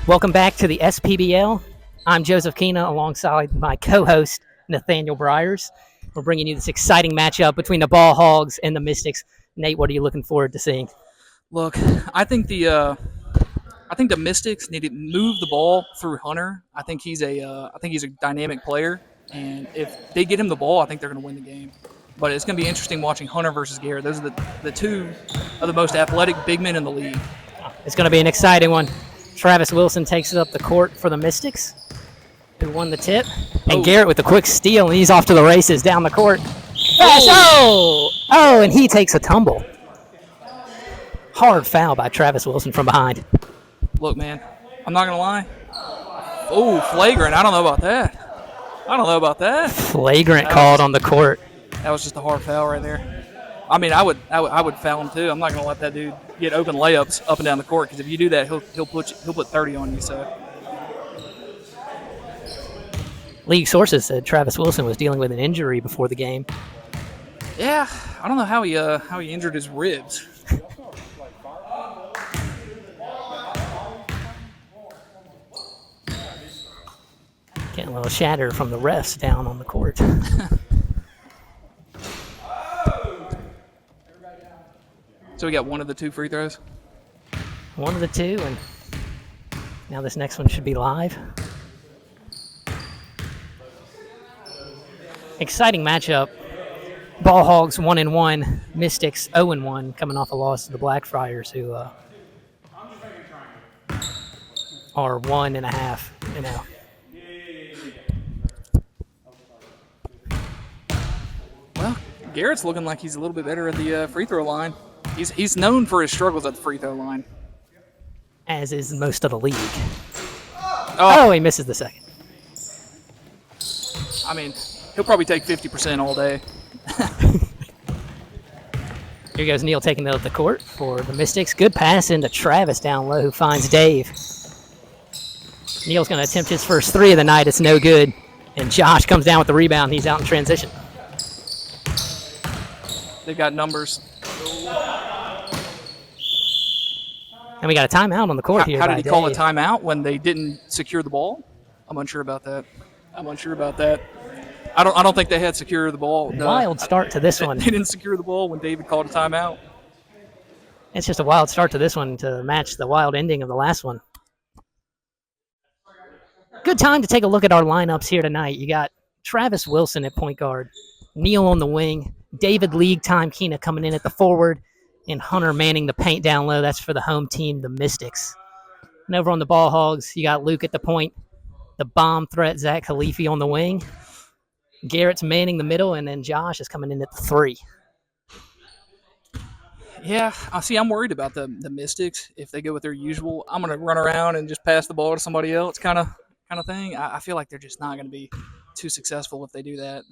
Welcome back to the SPBL. I'm Joseph Keena alongside my co-host Nathaniel Briers. We're bringing you this exciting matchup between the Ball Hogs and the Mystics. Nate, what are you looking forward to seeing? Look, I think the Mystics need to move the ball through Hunter. I think he's a dynamic player, and if they get him the ball, I think they're going to win the game. But it's going to be interesting watching Hunter versus Garrett. Those are the two of the most athletic big men in the league. It's going to be an exciting one. Travis Wilson takes it up the court for the Mystics, who won the tip. And Garrett with the quick steal, and he's off to the races down the court. Oh, and he takes a tumble. Hard foul by Travis Wilson from behind. Look, man, I'm not going to lie. Oh, flagrant. I don't know about that. Flagrant called on the court. That was just a hard foul right there. I mean, I would foul him too. I'm not going to let that dude get open layups up and down the court, because if you do that, he'll put 30 on you. So, league sources said Travis Wilson was dealing with an injury before the game. Yeah, I don't know how he injured his ribs. Getting a little shatter from the refs down on the court. So we got one of the two free throws. One of the two, and now this next one should be live. Exciting matchup. Ball Hogs 1-1, Mystics 0-1, coming off a loss to the Blackfriars, who are 1.5. Well, Garrett's looking like he's a little bit better at the free throw line. He's known for his struggles at the free throw line, as is most of the league. Oh, he misses the second. I mean, he'll probably take 50% all day. Here goes Neal taking it up the court for the Mystics. Good pass into Travis down low, who finds Dave. Neal's going to attempt his first three of the night. It's no good. And Josh comes down with the rebound. He's out in transition. They've got numbers. And we got a timeout on the court here. How did he call a Dave. timeout when they didn't secure the ball? I'm unsure about that. I don't think they had secure the ball. Wild start to this one. They didn't secure the ball when David called a timeout. It's just a wild start to this one to match the wild ending of the last one. Good time to take a look at our lineups here tonight. You got Travis Wilson at point guard, Neal on the wing, David League Time Keena coming in at the forward, and Hunter manning the paint down low. That's for the home team, the Mystics. And over on the Ball Hogs, you got Luke at the point, the bomb threat, Zach Khalifi on the wing. Garrett's manning the middle, and then Josh is coming in at the three. Yeah, I'm worried about the Mystics. If they go with their usual, I'm going to run around and just pass the ball to somebody else kind of thing. I feel like they're just not going to be too successful if they do that.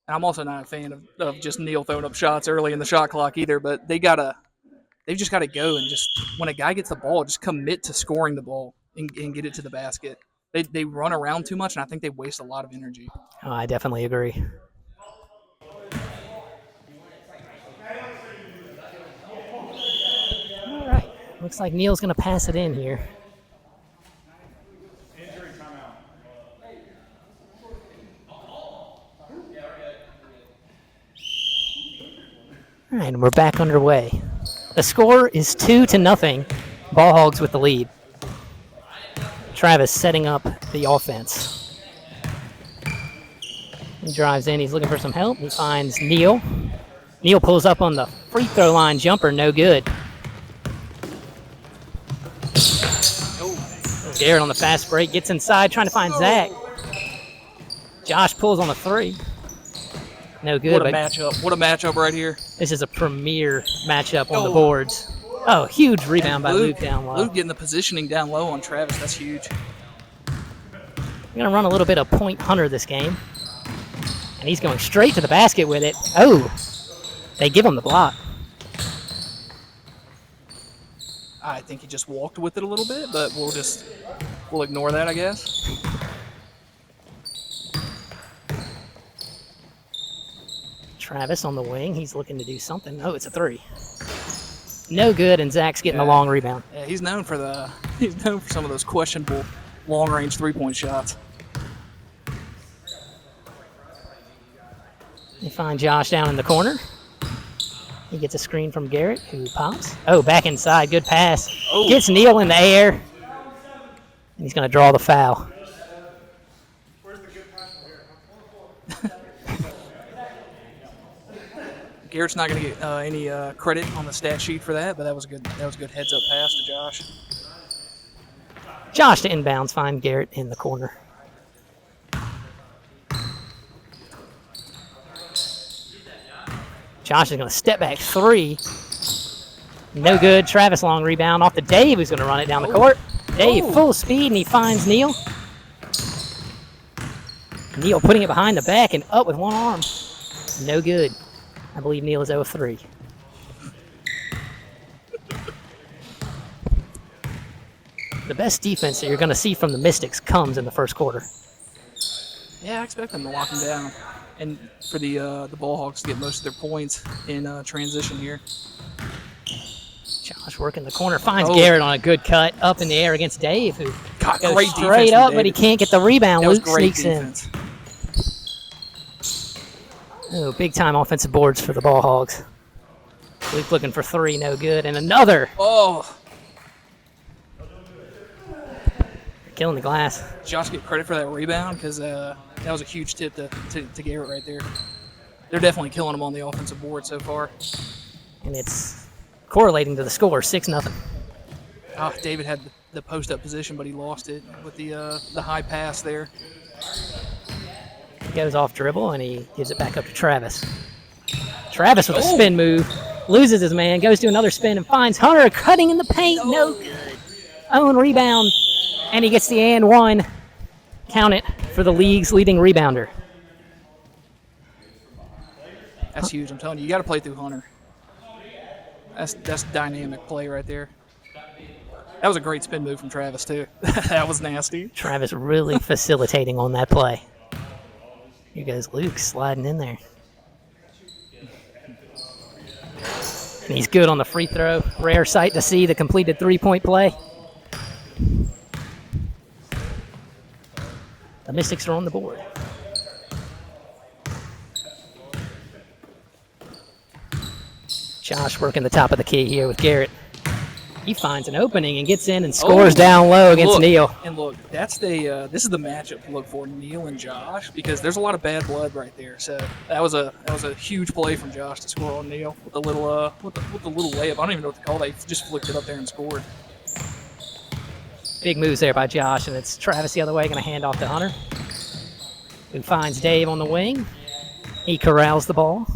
I'm also not a fan of just Neal throwing up shots early in the shot clock either, but they've just got to go and just, when a guy gets the ball, just commit to scoring the ball and get it to the basket. They run around too much, and I think they waste a lot of energy. Oh, I definitely agree. All right. Looks like Neal's going to pass it in here. All right, and we're back underway. The score is 2-0. Ball Hogs with the lead. Travis setting up the offense. He drives in. He's looking for some help. He finds Neal. Neal pulls up on the free throw line jumper. No good. Garrett on the fast break. Gets inside trying to find Zach. Josh pulls on the three. No good. What a matchup right here. This is a premier matchup on the boards. Oh, huge rebound by Luke down low. Luke getting the positioning down low on Travis. That's huge. We're going to run a little bit of point Hunter this game. And he's going straight to the basket with it. Oh, they give him the block. I think he just walked with it a little bit, but we'll ignore that, I guess. Travis on the wing. He's looking to do something. Oh, it's a three. No good, and Zach's getting the long rebound. Yeah, he's known for some of those questionable long-range three-point shots. They find Josh down in the corner. He gets a screen from Garrett, who pops. Oh, back inside. Good pass. Oh. Gets Neal in the air. And he's going to draw the foul. Garrett's not going to get any credit on the stat sheet for that, but that was a good heads-up pass to Josh. Josh to inbounds, find Garrett in the corner. Josh is going to step back three. No good. Travis long rebound off to Dave, who's going to run it down the court. Dave full speed, and he finds Neal. Neal putting it behind the back and up with one arm. No good. I believe Neal is 0-3. The best defense that you're going to see from the Mystics comes in the first quarter. Yeah, I expect them to lock him down, and for the Ball Hawks to get most of their points in transition here. Josh working the corner, finds Garrett on a good cut, up in the air against Dave, who goes straight up, but he can't get the rebound. Luke sneaks in. Oh, big-time offensive boards for the Ball Hogs. Luke looking for three, no good, and another. Oh. Killing the glass. Josh get credit for that rebound because that was a huge tip to Garrett right there. They're definitely killing him on the offensive board so far. And it's correlating to the score, 6-0. Oh, David had the post-up position, but he lost it with the high pass there. He goes off dribble, and he gives it back up to Travis. Travis with a spin move, loses his man, goes to another spin, and finds Hunter cutting in the paint. No good. Own rebound. And he gets the and one. Count it for the league's leading rebounder. That's huge. I'm telling you, you got to play through Hunter. That's dynamic play right there. That was a great spin move from Travis too. That was nasty. Travis really facilitating on that play. Here goes Luke sliding in there. And he's good on the free throw. Rare sight to see the completed three-point play. The Mystics are on the board. Josh working the top of the key here with Garrett. He finds an opening and gets in and scores down low against Neal. And look, that's this is the matchup to look for, Neal and Josh, because there's a lot of bad blood right there. So that was a huge play from Josh to score on Neal with the little with the little layup. I don't even know what to call it. He just flicked it up there and scored. Big moves there by Josh, and it's Travis the other way, going to hand off to Hunter, who finds Dave on the wing. He corrals the ball.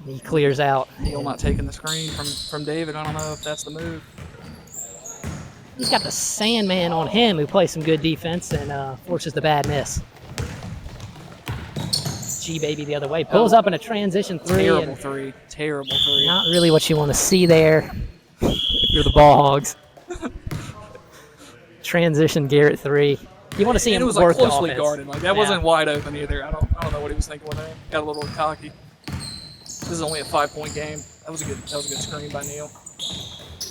He clears out. Neal not taking the screen from David. I don't know if that's the move. He's got the Sandman on him, who plays some good defense and forces the bad miss. G-Baby the other way. Pulls up in a transition three. Terrible three. Terrible three. Not really what you want to see there if you're the Ball Hogs. Transition Garrett three. You want to see him work the offense. It was closely guarded. Like that wasn't wide open either. I don't know what he was thinking with that. Got a little cocky. This is only a 5-point game. That was a good screen by Neal.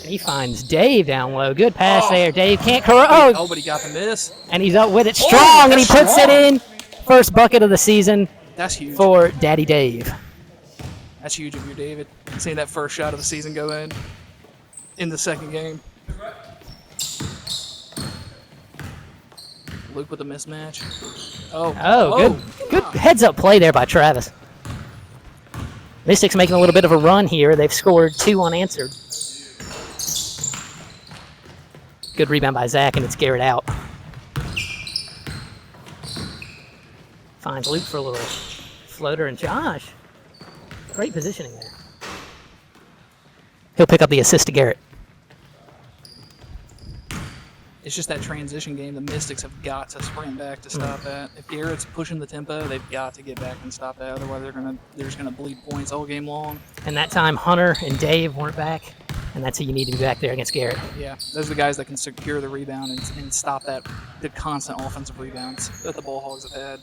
And he finds Dave down low. Good pass there. Dave can't corral. Oh, but he got the miss. And he's up with it strong, and he puts it in. First bucket of the season. That's huge for Daddy Dave. That's huge of you, David. Seeing that first shot of the season go in the second game. Luke with a mismatch. Good heads-up play there by Travis. Mystics making a little bit of a run here. They've scored 2 unanswered. Good rebound by Zach, and it's Garrett out. Finds Luke for a little floater, and Josh. Great positioning there. He'll pick up the assist to Garrett. It's just that transition game the Mystics have got to sprint back to stop that. If Garrett's pushing the tempo, they've got to get back and stop that. Otherwise, they're just gonna bleed points all game long. And that time, Hunter and Dave weren't back, and that's who you need to be back there against Garrett. Yeah, those are the guys that can secure the rebound and stop the constant offensive rebounds that the Ball Hogs have had.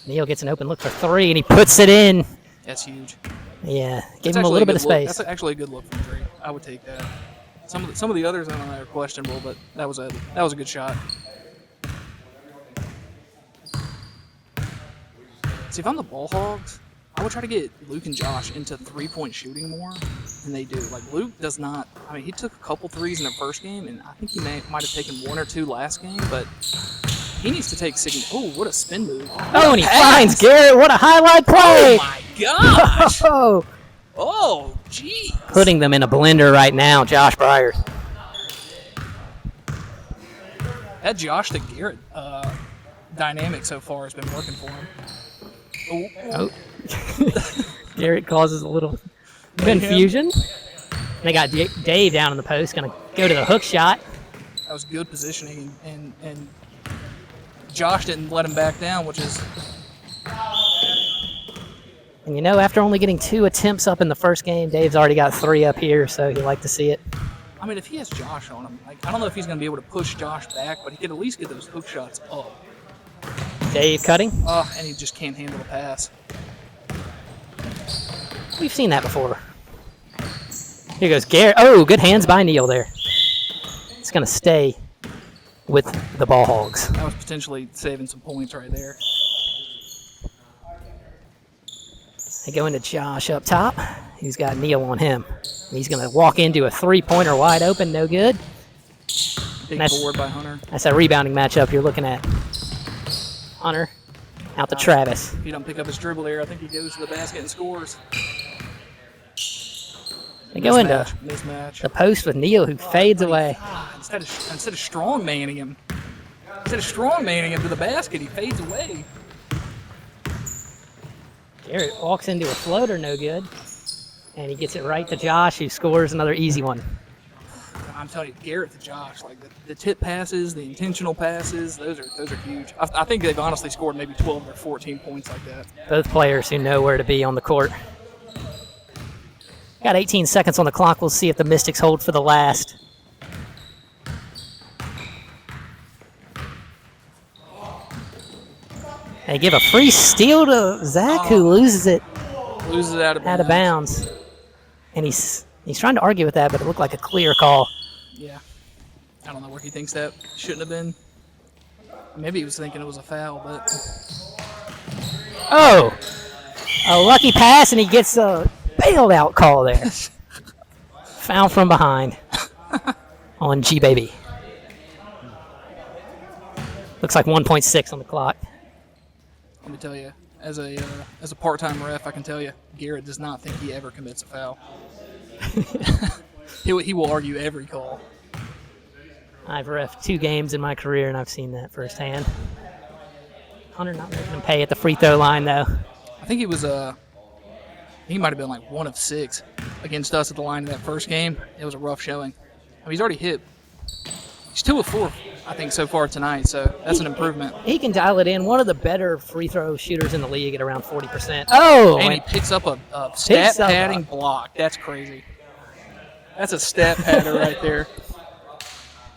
Neal gets an open look for three, and he puts it in. That's huge. Yeah, gave That's him a actually little bit good of look. space. That's actually a good look from Drake. I would take that. Some of the others I don't know are questionable, but that was a good shot. See, if I'm the Ball Hogs, I would try to get Luke and Josh into 3-point shooting more than they do. Like Luke does not. I mean, he took a couple threes in the first game, and I think he might have taken 1 or 2 last game, but he needs to take Oh, what a spin move! Oh, and he finds Garrett. What a highlight play! Oh my gosh! Oh, Oh, geez. putting them in a blender right now, Josh Bryars. That Josh to Garrett dynamic so far has been working for him. Oh. Garrett causes a little confusion. They got Dave down in the post, going to go to the hook shot. That was good positioning, and Josh didn't let him back down, which is... And you know, after only getting 2 attempts up in the first game, Dave's already got 3 up here, so you like to see it. I mean, if he has Josh on him, like I don't know if he's going to be able to push Josh back, but he could at least get those hook shots up. Dave cutting. And he just can't handle the pass. We've seen that before. Here goes Garrett. Oh, good hands by Neal there. It's going to stay with the Ball Hogs. That was potentially saving some points right there. They go into Josh up top. He's got Neal on him. He's going to walk into a 3-pointer wide open. No good. Big board by Hunter. That's a rebounding matchup you're looking at. Hunter out to Travis. If he don't pick up his dribble there, I think he goes to the basket and scores. They go into mismatch. The post with Neal, who fades away. Instead of strong manning him to the basket, he fades away. Garrett walks into a floater, no good. And he gets it right to Josh, who scores another easy one. I'm telling you, Garrett to Josh, like the tip passes, the intentional passes, those are huge. I think they've honestly scored maybe 12 or 14 points like that. Both players who know where to be on the court. Got 18 seconds on the clock. We'll see if the Mystics hold for the last. They give a free steal to Zach, who loses it. Loses it out of bounds. And he's trying to argue with that, but it looked like a clear call. Yeah. I don't know where he thinks that shouldn't have been. Maybe he was thinking it was a foul, but... Oh! A lucky pass, and he gets a bailed out call there. Foul from behind on G-Baby. Looks like 1.6 on the clock. Let me tell you, as a part-time ref, I can tell you, Garrett does not think he ever commits a foul. He will argue every call. I've reffed 2 games in my career, and I've seen that firsthand. Hunter not making him pay at the free throw line, though. I think he was he might have been like 1 of 6 against us at the line in that first game. It was a rough showing. I mean, he's already hit. He's 2 of 4, I think, so far tonight, so that's an improvement. He can dial it in. One of the better free throw shooters in the league at around 40%. Oh! And he picks up a stat padding block. That's crazy. That's a stat padder right there.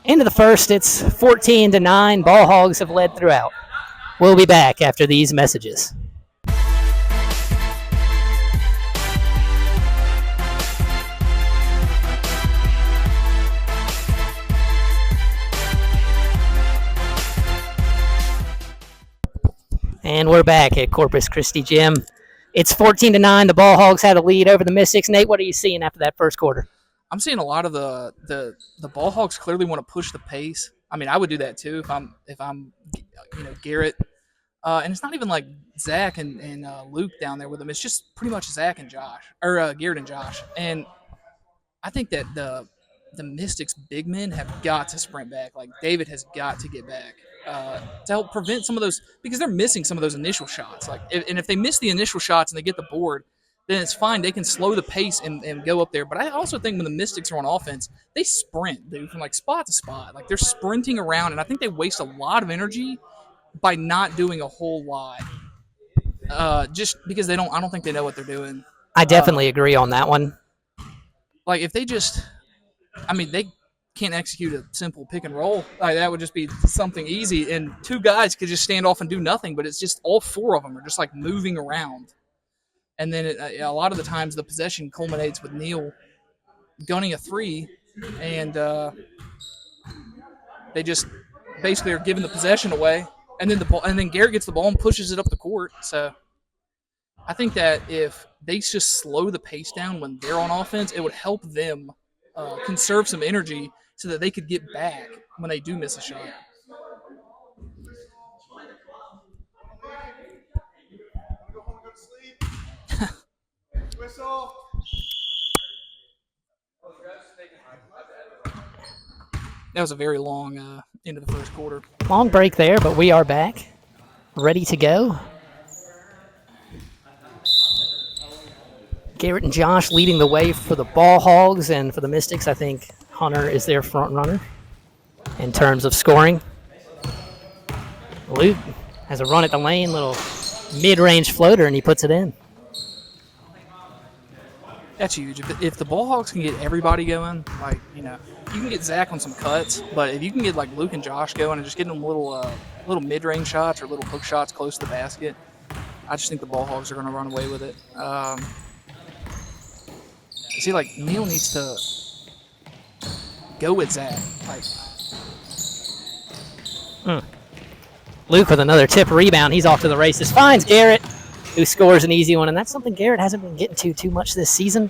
Into the first, it's 14-9. Ball Hogs have led throughout. We'll be back after these messages. And we're back at Corpus Christi Gym. It's 14-9. The Ball Hogs had a lead over the Mystics. Nate, what are you seeing after that first quarter? I'm seeing a lot of the Ball Hogs clearly want to push the pace. I mean, I would do that too if I'm Garrett. And it's not even like Zach and Luke down there with them. It's just pretty much Zach and Josh, or Garrett and Josh. And I think that the Mystics big men have got to sprint back. Like David has got to get back to help prevent some of those, because they're missing some of those initial shots. Like, if they miss the initial shots and they get the board, then it's fine. They can slow the pace and go up there. But I also think when the Mystics are on offense, they sprint, dude, from like spot to spot. Like they're sprinting around, and I think they waste a lot of energy by not doing a whole lot. Just because I don't think they know what they're doing. I definitely agree on that one. Like if they just, they can't execute a simple pick and roll. Like that would just be something easy, and 2 guys could just stand off and do nothing. But it's just all 4 of them are just like moving around. and then a lot of the times the possession culminates with Neal gunning a three, and they just basically are giving the possession away, and then Garrett gets the ball and pushes it up the court. So I think that if they just slow the pace down when they're on offense, it would help them conserve some energy so that they could get back when they do miss a shot. That was a very long end of the first quarter. Long break there, but we are back, ready to go. Garrett and Josh leading the way for the Ball Hogs, and for the Mystics, I think Hunter is their front runner in terms of scoring. Luke has a run at the lane, little mid-range floater, and he puts it in. That's huge. If the Ball Hogs can get everybody going, like, you can get Zach on some cuts, but if you can get like Luke and Josh going and just getting them little mid-range shots or little hook shots close to the basket, I just think the Ball Hogs are going to run away with it. See, like, Neal needs to go with Zach. Luke with another tip rebound. He's off to the races. Finds Garrett, who scores an easy one, and that's something Garrett hasn't been getting too much this season.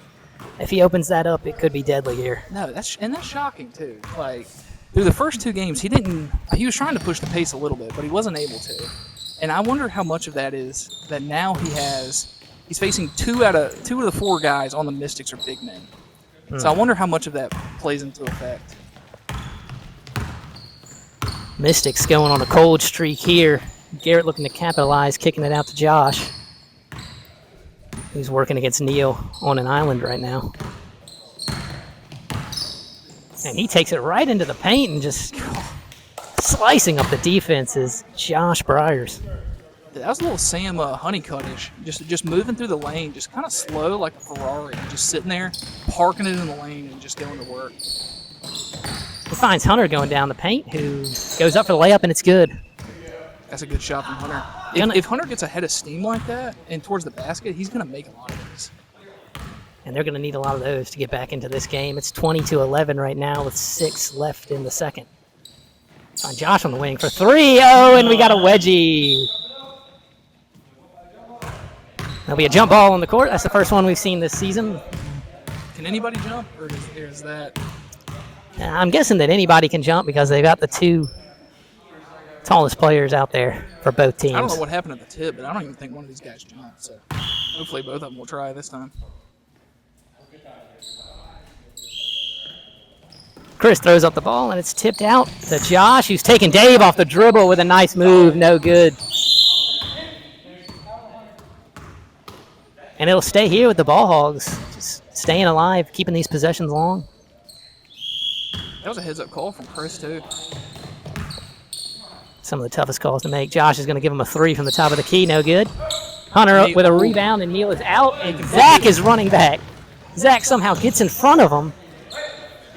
If he opens that up, it could be deadly here. No, that's shocking too. Like, through the first two games, he was trying to push the pace a little bit, but he wasn't able to. And I wonder how much of that is that now he's facing two out of the four guys on the Mystics are big men. So I wonder how much of that plays into effect. Mystics going on a cold streak here. Garrett looking to capitalize, kicking it out to Josh, who's working against Neal on an island right now. And he takes it right into the paint and just slicing up the defense is Josh Bryars. That was a little Sam Honeycutt-ish. Just moving through the lane, just kind of slow like a Ferrari, just sitting there, parking it in the lane and just going to work. He finds Hunter going down the paint, who goes up for the layup, and it's good. That's a good shot from Hunter. If Hunter gets ahead of steam like that and towards the basket, he's going to make a lot of those. And they're going to need a lot of those to get back into this game. It's 20-11 right now with 6 left in the second. Find Josh on the wing for 3. Oh, and we got a wedgie. There'll be a jump ball on the court. That's the first one we've seen this season. Can anybody jump, or is that? I'm guessing that anybody can jump because they've got the 2 tallest players out there for both teams. I don't know what happened at the tip, but I don't even think one of these guys jumped. So hopefully both of them will try this time. Chris throws up the ball, and it's tipped out to Josh, who's taking Dave off the dribble with a nice move. No good. And it'll stay here with the Ball Hogs, just staying alive, keeping these possessions long. That was a heads-up call from Chris, too. Some of the toughest calls to make. Josh is going to give him a 3 from the top of the key. No good. Hunter up with a rebound, and Neal is out, and Zach is running back. Zach somehow gets in front of him.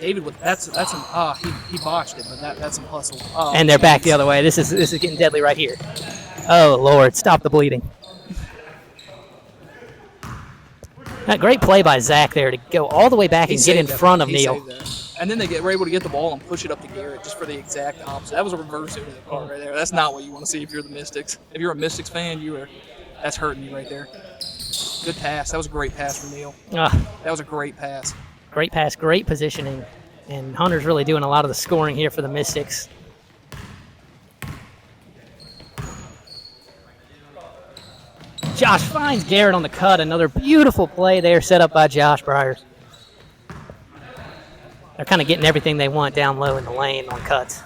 David, that's some, he botched it, but that's some hustle. Oh, and they're back the other way. This is getting deadly right here. Oh, Lord, stop the bleeding. That great play by Zach there to go all the way back and get in front of Neal. And then were able to get the ball and push it up to Garrett just for the exact opposite. That was a reverse into the card right there. That's not what you want to see if you're the Mystics. If you're a Mystics fan, that's hurting you right there. Good pass. That was a great pass from Neal. That was a great pass. Great pass, great positioning. And Hunter's really doing a lot of the scoring here for the Mystics. Josh finds Garrett on the cut. Another beautiful play there set up by Josh Bryars. They're kind of getting everything they want down low in the lane on cuts.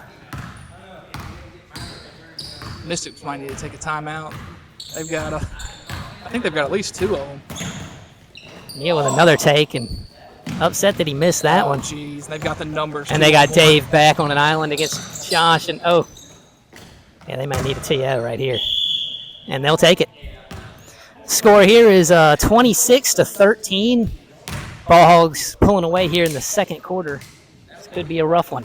Mystics might need to take a timeout. I think they've got at least 2 of them. Neal with another take, and upset that he missed that one. Jeez, they've got the numbers. And they got Dave back on an island against Josh, and yeah, they might need a TO right here. And they'll take it. Score here is 26-13. Ball Hogs pulling away here in the second quarter. This could be a rough one.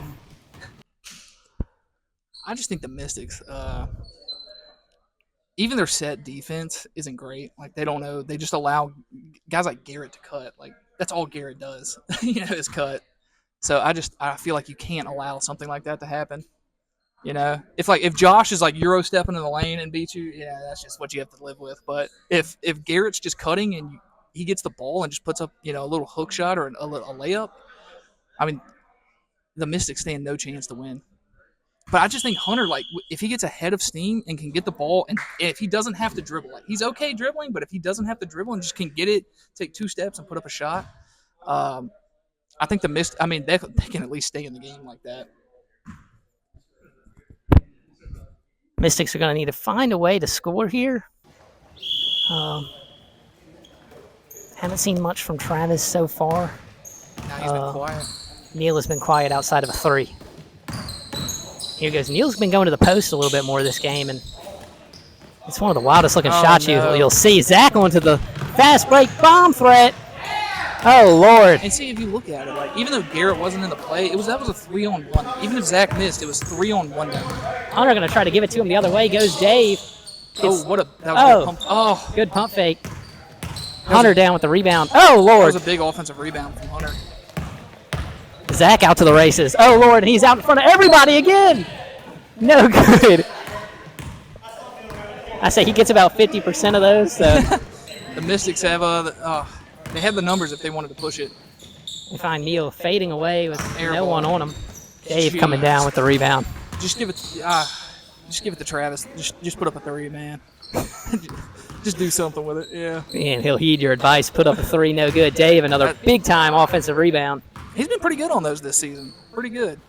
I just think the Mystics, even their set defense isn't great. Like they don't know. They just allow guys like Garrett to cut. Like that's all Garrett does, is cut. So I feel like you can't allow something like that to happen. If Josh is like Euro stepping in the lane and beats you, that's just what you have to live with. But if Garrett's just cutting and he gets the ball and just puts up a little hook shot or a layup, I mean the Mystics stand no chance to win. But I just think Hunter, like, if he gets ahead of steam and can get the ball, and if he doesn't have to dribble, like, he's okay dribbling, but if he doesn't have to dribble and just can get it, take 2 steps and put up a shot, I think they can at least stay in the game like that. Mystics are going to need to find a way to score here. Haven't seen much from Travis so far. Nah, he's been quiet. Neil has been quiet outside of a 3. Here goes. Neil's been going to the post a little bit more this game, and it's one of the wildest looking shots you'll see. Zach onto the fast break bomb threat. Oh, Lord. And see, if you look at it, like, even though Garrett wasn't in the play, that was a 3-on-1. Even if Zach missed, it was 3-on-1 down there. Hunter going to try to give it to him the other way. Goes Dave. That was a good pump. Oh. Good pump fake. Hunter down with the rebound. Oh, Lord. That was a big offensive rebound from Hunter. Zach out to the races. Oh, Lord, and he's out in front of everybody again. No good. I say he gets about 50% of those. So. The Mystics have they have the numbers if they wanted to push it. We find Neil fading away with no one on him. Dave coming down with the rebound. Just give it to Travis. Just put up a 3, man. Just do something with it. Yeah. And he'll heed your advice. Put up a 3, no good. Dave, another big time offensive rebound. He's been pretty good on those this season. Pretty good.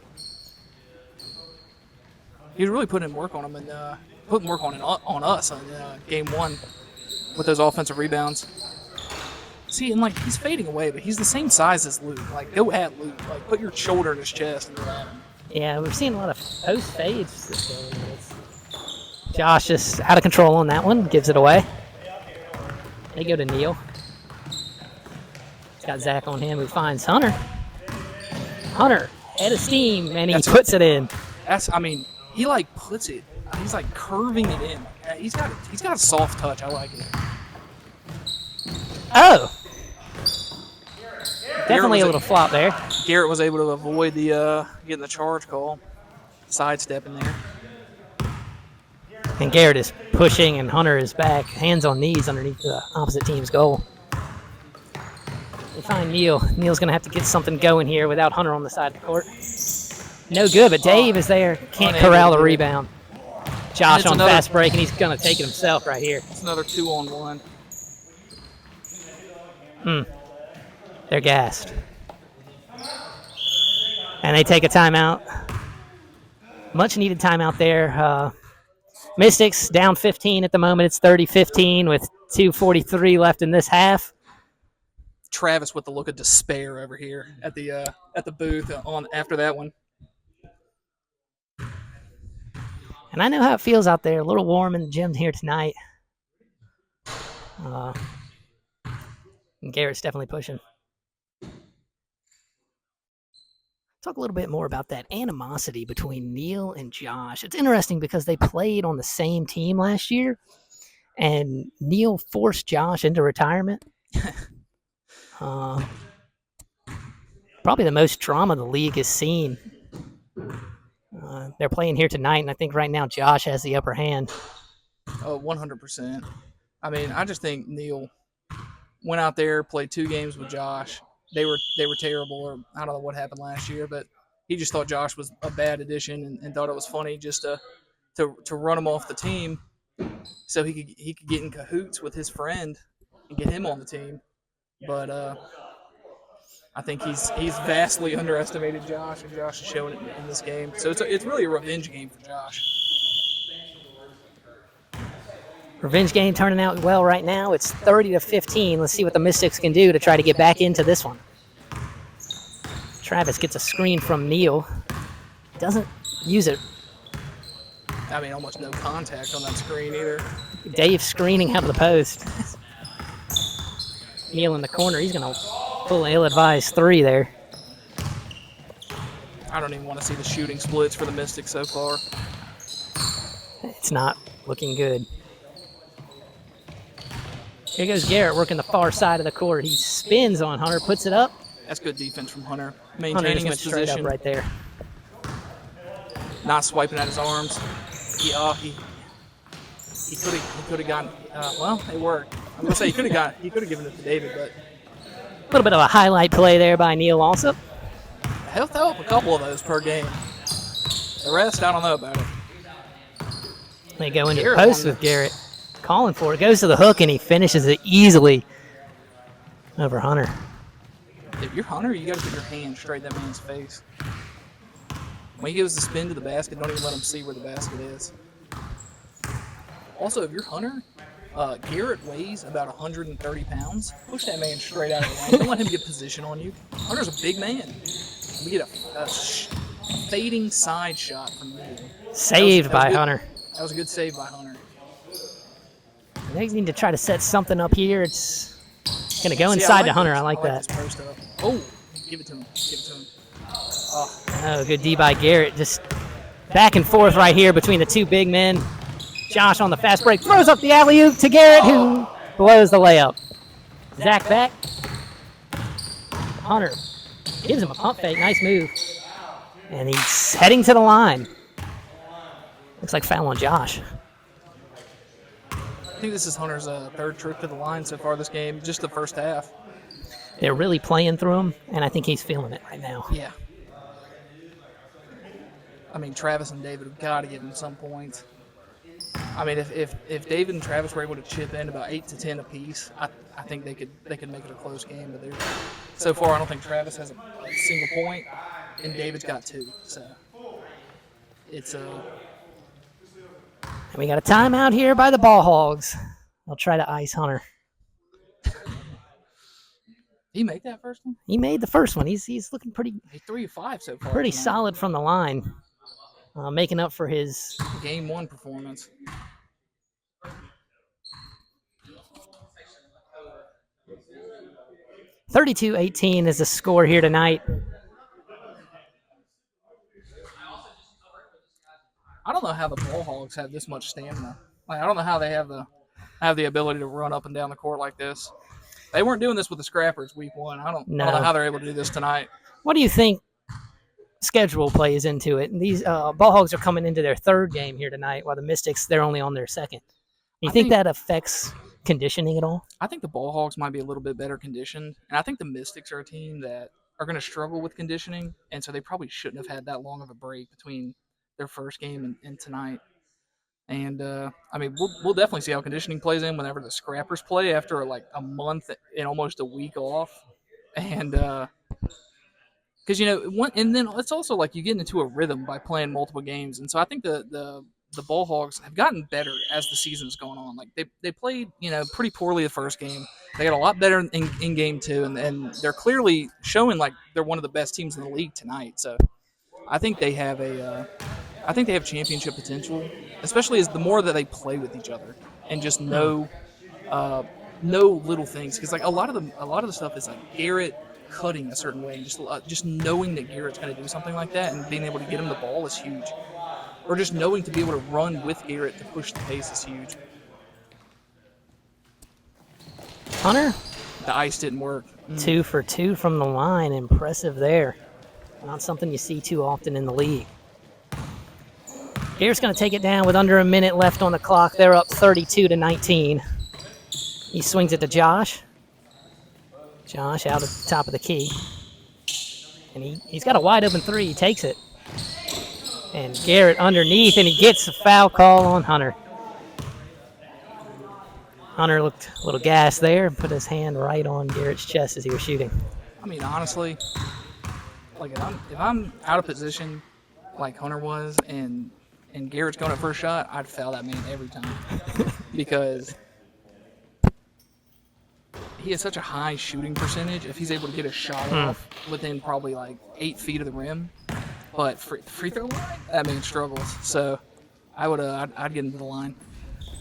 He's really putting in work on them and putting work on us on game 1 with those offensive rebounds. See, and like he's fading away, but he's the same size as Luke. Like go at Luke. Like put your shoulder in his chest and go at him. Yeah, we've seen a lot of post fades this game. Josh is out of control on that one. Gives it away. They go to Neil. He's got Zach on him, who finds Hunter. Hunter, head of steam, and he puts it in. He like puts it. He's like curving it in. He's got a soft touch. I like it. Oh, definitely a little flop there. Garrett was able to avoid the getting the charge call, sidestepping there. And Garrett is pushing, and Hunter is back, hands on knees underneath the opposite team's goal. They find Neil. Neil's going to have to get something going here without Hunter on the side of the court. No good, but Dave is there. Can't corral the rebound. Josh on fast break, and he's going to take it himself right here. It's another 2-on-1. They're gassed. And they take a timeout. Much needed timeout there. Mystics down 15 at the moment. It's 30-15 with 2:43 left in this half. Travis with the look of despair over here at the booth after that one. And I know how it feels out there. A little warm in the gym here tonight. And Garrett's definitely pushing. Talk a little bit more about that animosity between Neil and Josh. It's interesting because they played on the same team last year, and Neil forced Josh into retirement. Probably the most drama the league has seen. They're playing here tonight, and I think right now Josh has the upper hand. Oh, 100%. I just think Neil went out there, played 2 games with Josh. They were terrible, or I don't know what happened last year, but he just thought Josh was a bad addition and thought it was funny just to run him off the team so he could get in cahoots with his friend and get him on the team. But I think he's vastly underestimated Josh, and Josh is showing it in this game. So it's really a revenge game for Josh. Revenge game turning out well right now. It's 30-15. Let's see what the Mystics can do to try to get back into this one. Travis gets a screen from Neil. Doesn't use it. Almost no contact on that screen either. Dave screening out of the post. Neil in the corner. He's going to pull an ill-advised 3 there. I don't even want to see the shooting splits for the Mystics so far. It's not looking good. Here goes Garrett working the far side of the court. He spins on Hunter, puts it up. That's good defense from Hunter, Hunter maintaining just went his straight position, up right there. not swiping at his arms. He could have gotten. Well, it worked. I'm gonna say he could have given it to David, but A little bit of a highlight play there by Neil also. he'll throw up a couple of those per game. The rest, I don't know about it. They go into the Garrett post won with Garrett. Calling for it. Goes to the hook, and he finishes it easily over Hunter. If you're Hunter, you got to put your hand straight in that man's face. When he gives the spin to the basket, don't even let him see where the basket is. Also, if you're Hunter, Garrett weighs about 130 pounds. Push that man straight out of the lane. Don't let him get position on you. Hunter's a big man. We get a fading side shot from me. Saved by Hunter. That was a good save by Hunter. They need to try to set something up here. It's going to go See, inside like to Hunter. this. I like that. This post up. Oh, give it to him. Give it to him. Oh, good D by Garrett. Just back and forth right here between the two big men. Josh on the fast break. Throws up the alley-oop to Garrett, who blows the layup. Zach back. Hunter gives him a pump fake. Nice move. And he's heading to the line. Looks like foul on Josh. I think this is Hunter's third trip to the line so far this game, just the first half. They're really playing through him, and I think he's feeling it right now. Yeah. I mean, Travis and David have got to give him some points. I mean, if David and Travis were able to chip in about 8 to 10 apiece, I think they could make it a close game. But so far, I don't think Travis has a single point, and David's got 2. So it's And we got a timeout here by the Ball Hogs. They'll try to ice Hunter. he make that first one? He made the first one. He's looking pretty 3 of 5 so far. pretty tonight. solid from the line, making up for his Game 1 performance. .32-18 is the score here tonight. I don't know how the Ball Hogs have this much stamina. Like, I don't know how they have the ability to run up and down the court like this. They weren't doing this with the Scrappers week 1. I don't know how they're able to do this tonight. What do you think schedule plays into it? These Ball Hogs are coming into their third game here tonight, while the Mystics, they're only on their second. You think that affects conditioning at all? I think the Ball Hogs might be a little bit better conditioned, and I think the Mystics are a team that are going to struggle with conditioning, and so they probably shouldn't have had that long of a break between their first game and tonight. And I mean, we'll definitely see how conditioning plays in whenever the Scrappers play after like a month and almost a week off, and because and then it's also like you get into a rhythm by playing multiple games, and so I think the Ball Hogs have gotten better as the season's going on. Like they played pretty poorly the first game. They got a lot better in game 2, and they're clearly showing like they're one of the best teams in the league tonight. So I think they have championship potential, especially as the more that they play with each other and just know little things. Because like a lot of the stuff is like Garrett cutting a certain way, and just knowing that Garrett's going to do something like that and being able to get him the ball is huge. Or just knowing to be able to run with Garrett to push the pace is huge. Hunter? The ice didn't work. 2 for 2 from the line. Impressive there. Not something you see too often in the league. Garrett's going to take it down with under a minute left on the clock. They're up 32-19. He swings it to Josh. Josh out at the top of the key. And he's got a wide open 3. He takes it. And Garrett underneath, and he gets a foul call on Hunter. Hunter looked a little gassed there, put his hand right on Garrett's chest as he was shooting. I mean, honestly, like if I'm out of position like Hunter was, and Garrett's going at first shot, I'd foul that man every time because he has such a high shooting percentage. If he's able to get a shot off within probably like 8 feet of the rim. But free throw line, that man struggles. So I'd get into the line.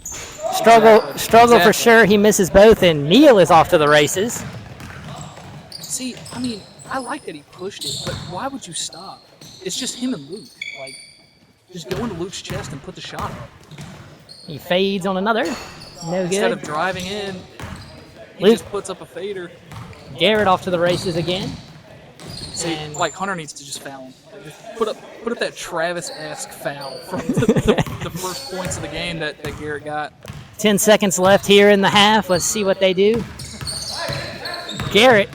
Struggle Exactly. for sure. He misses both, and Neal is off to the races. See, I mean, I like that he pushed it, but why would you stop? It's just him and Luke. Like, just go into Luke's chest and put the shot up. He fades on another. No Instead good. of driving in, He just puts up a fader. Garrett off to the races again. See, like Hunter needs to just foul him. Like, just put up that Travis-esque foul from the first points of the game that Garrett got. 10 seconds left here in the half. Let's see what they do. Garrett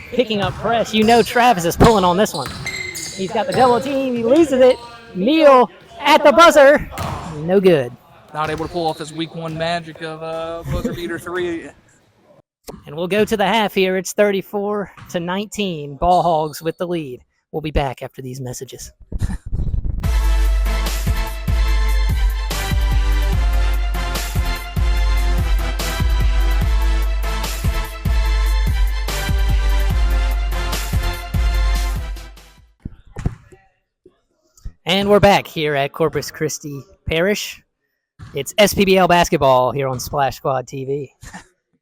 picking up press. You know Travis is pulling on this one. He's got the double team. He loses it. Neal at the buzzer. No good. Not able to pull off his week 1 magic of buzzer beater 3. And we'll go to the half here. It's 34-19. Ball Hogs with the lead. We'll be back after these messages. And we're back here at Corpus Christi Parish. It's SPBL basketball here on Splash Squad TV.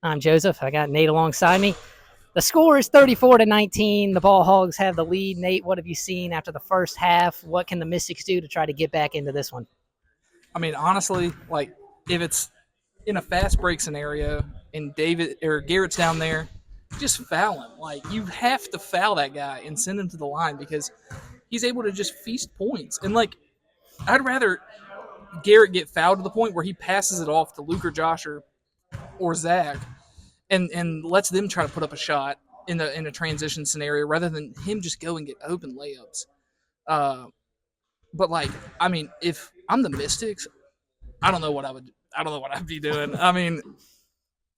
I'm Joseph. I got Nate alongside me. The score is 34-19. The Ball Hogs have the lead. Nate, what have you seen after the first half? What can the Mystics do to try to get back into this one? I mean, honestly, like if it's in a fast break scenario and Garrett's down there, just foul him. Like you have to foul that guy and send him to the line because he's able to just feast points. And like I'd rather Garrett get fouled to the point where he passes it off to Luke or Josh or Zach and lets them try to put up a shot in a transition scenario rather than him just go and get open layups. But like, I mean, if I'm the Mystics, I don't know what I'd be doing. I mean,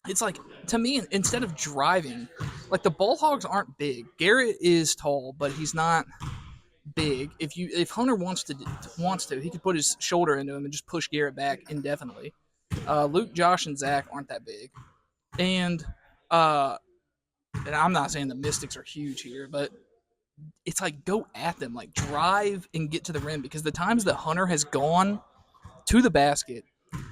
it's like, to me, instead of driving, like the Ball Hogs aren't big. Garrett is tall, but he's not big. If Hunter wants to, he could put his shoulder into him and just push Garrett back indefinitely. Luke, Josh, and Zach aren't that big, and I'm not saying the Mystics are huge here, but it's like go at them, like drive and get to the rim because the times that Hunter has gone to the basket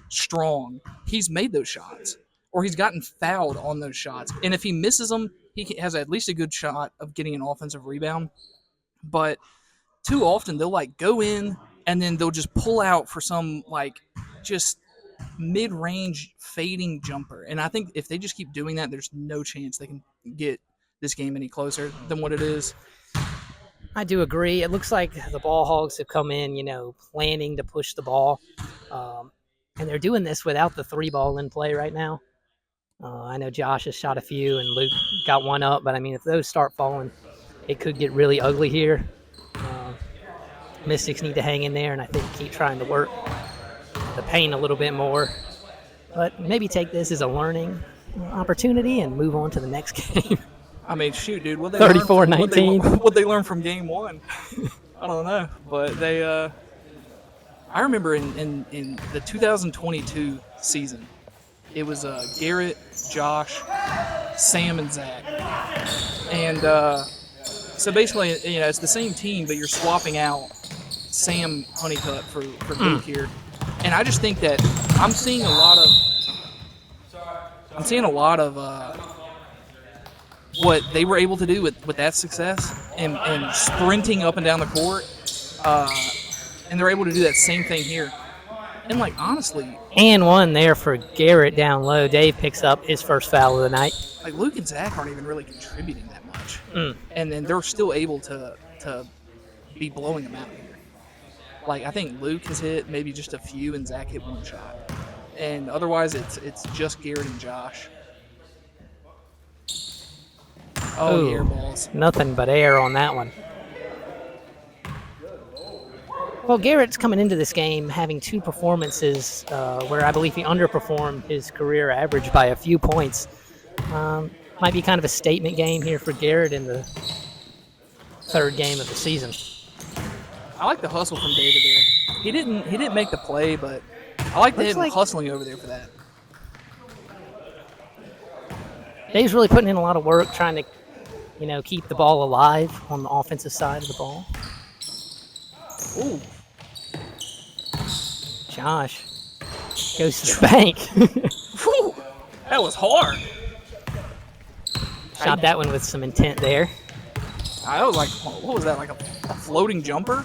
strong, he's made those shots or he's gotten fouled on those shots, and if he misses them, he has at least a good shot of getting an offensive rebound. But too often they'll like go in and then they'll just pull out for some like just mid-range fading jumper. And I think if they just keep doing that, there's no chance they can get this game any closer than what it is. I do agree. It looks like the Ball Hogs have come in, planning to push the ball. And they're doing this without the 3-ball in play right now. I know Josh has shot a few and Luke got one up, but I mean, if those start falling, it could get really ugly here. Mystics need to hang in there and I think keep trying to work the paint a little bit more. But maybe take this as a learning opportunity and move on to the next game. I mean, shoot, dude. 34-19. What they learned from game 1? I don't know. But they I remember in the 2022 season, it was Garrett, Josh, Sam, and Zach. And so basically, it's the same team, but you're swapping out Sam Honeycutt for Luke here. And I just think that I'm seeing a lot of what they were able to do with that success and sprinting up and down the court. And they're able to do that same thing here. And, like, honestly... And one there for Garrett down low. Dave picks up his first foul of the night. Like, Luke and Zach aren't even really contributing that much. And then they're still able to be blowing them out here. Like, I think Luke has hit maybe just a few and Zach hit one shot. And otherwise, it's just Garrett and Josh. Oh, air balls. Nothing but air on that one. Well, Garrett's coming into this game having 2 performances where I believe he underperformed his career average by a few points. Might be kind of a statement game here for Garrett in the 3rd game of the season. I like the hustle from David there. He didn't make the play, but I like him hustling over there for that. Dave's really putting in a lot of work trying to, keep the ball alive on the offensive side of the ball. Ooh. Josh goes to the bank. Whew, that was hard. Shot that one with some intent there. I was like, what was that, like a floating jumper?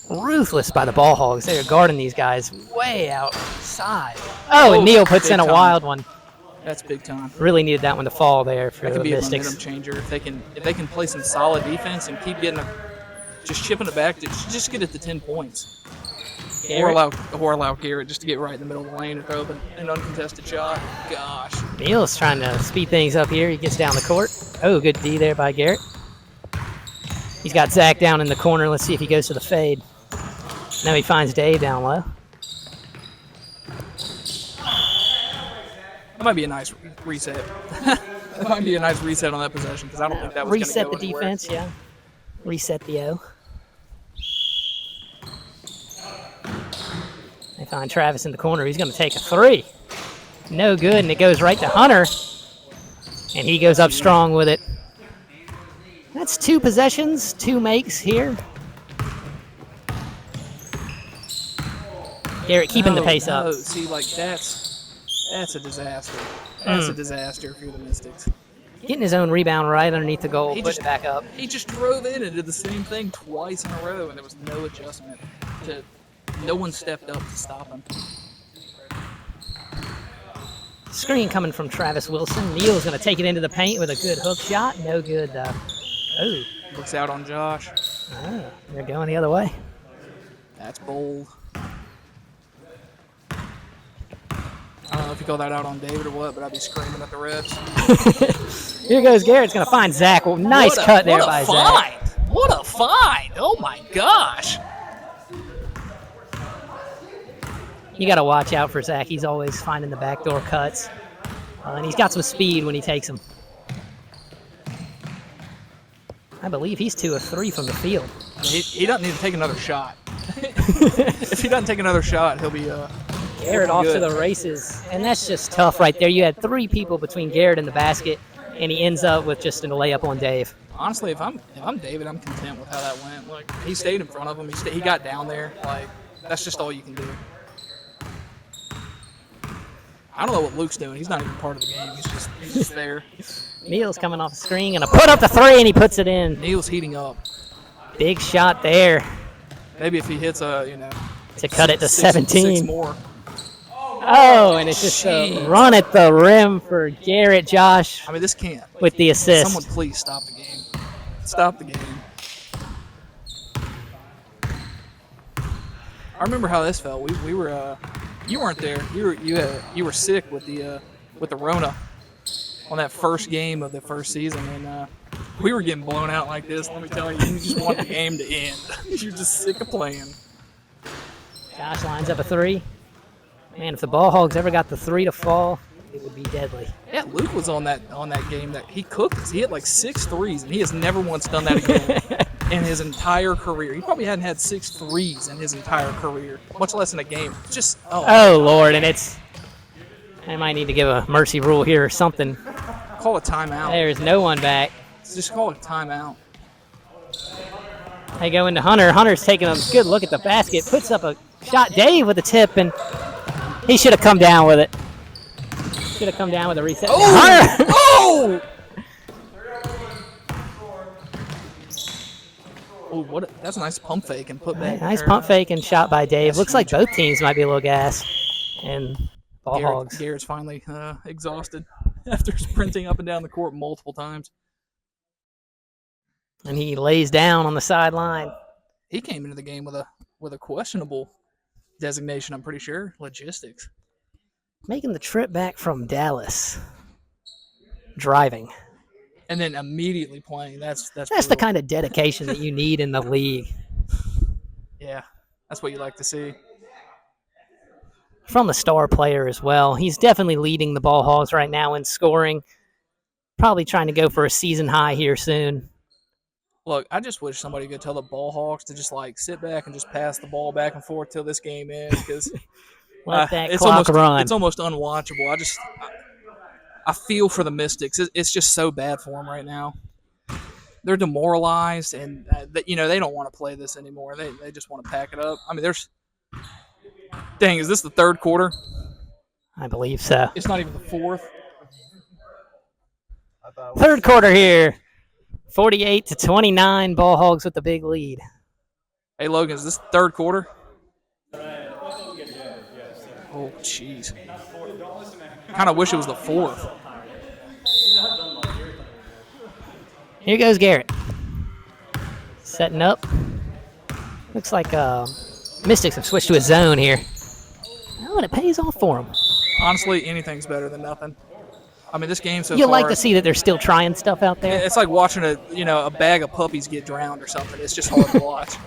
Ruthless by the ball hogs. They're guarding these guys way outside. Oh, and Neal puts in a wild one. That's big time. Really needed that one to fall there for That the could be a Mystics. momentum changer if they can play some solid defense and keep just chipping it back to just get it to 10 points. Or allow Garrett just to get right in the middle of the lane and throw an uncontested shot. Gosh. Neal's trying to speed things up here. He gets down the court. Oh, good D there by Garrett. He's got Zach down in the corner. Let's see if he goes to the fade. Now he finds Dave down low. That might be a nice reset. That might be a nice reset on that possession because I don't think that was going to go Reset the anywhere. defense, yeah. Reset the O. They find Travis in the corner. He's going to take a three. No good, and it goes right to Hunter. And he goes up strong with it. That's 2 possessions, 2 makes here. Garrett keeping the pace up. See, like that's a disaster. That's a disaster for the Mystics. Getting his own rebound right underneath the goal, put it back up. He just drove in and did the same thing twice in a row, and there was no adjustment. No one stepped up to stop him. Screen coming from Travis Wilson. Neal's going to take it into the paint with a good hook shot. No good. Oh, Looks out on Josh. They're going the other way. That's bold. I don't know if you call that out on David or what, but I'd be screaming at the refs. Here goes Garrett's going to find Zach. Well, nice cut there by Zach. What a find! Oh my gosh! You got to watch out for Zach. He's always finding the backdoor cuts. And he's got some speed when he takes them. I believe he's 2 of 3 from the field. He doesn't need to take another shot. If he doesn't take another shot, he'll be Garrett off to the races. And that's just tough right there. You had 3 people between Garrett and the basket, and he ends up with just a layup on Dave. Honestly, if I'm David, I'm content with how that went. Like, he stayed in front of him. He got down there. Like, that's just all you can do. I don't know what Luke's doing. He's not even part of the game. He's just there. Neal's coming off the screen, and put up the 3, and he puts it in. Neal's heating up. Big shot there. Maybe if he hits to cut it to 17. 6 more. Oh, and it's just a run at the rim for Garrett. Josh. I mean, this can't. With the assist. Someone please stop the game. Stop the game. I remember how this felt. We were you weren't there. You were sick with the Rona on that first game of the first season, and we were getting blown out like this. Let me tell you, you just want the game to end. You're just sick of playing. Josh lines up a 3. Man, if the ball hogs ever got the 3 to fall, it would be deadly. Yeah, Luke was on that game that he cooked us. He hit like 6 threes, and he has never once done that again in his entire career. He probably hadn't had 6 threes in his entire career, much less in a game. Just oh Lord, and I might need to give a mercy rule here or something. Call a timeout. There's no one back. Just call it a timeout. They go into Hunter. Hunter's taking a good look at the basket, puts up a shot. Dave with a tip, and he should have come down with it. Should have come down with a reset. Oh! Hunter! Oh! Oh, that's a nice pump fake and put back. Nice pump fake and shot by Dave. Looks like both teams might be a little gas. And ball hogs. Garrett's finally exhausted after sprinting up and down the court multiple times. And he lays down on the sideline. He came into the game with a questionable designation, I'm pretty sure. Logistics. Making the trip back from Dallas. Driving. And then immediately playing. That's the kind of dedication that you need in the league. Yeah, that's what you like to see. From a star player as well. He's definitely leading the ball hogs right now in scoring. Probably trying to go for a season high here soon. Look, I just wish somebody could tell the ball hogs to just sit back and just pass the ball back and forth till this game ends, because let that clock run. It's almost unwatchable. I feel for the Mystics. It's just so bad for them right now. They're demoralized, and they don't want to play this anymore. They just want to pack it up. I mean, dang, is this the third quarter? I believe so. It's not even the fourth. Third quarter here. 48-29, ball hogs with the big lead. Hey, Logan, is this third quarter? Oh, jeez. Kind of wish it was the fourth. Here goes Garrett. Setting up. Looks like Mystics have switched to a zone here. Oh, and it pays off for them. Honestly, anything's better than nothing. I mean, this game so You far. like to see that they're still trying stuff out there. It's like watching a bag of puppies get drowned or something. It's just hard to watch.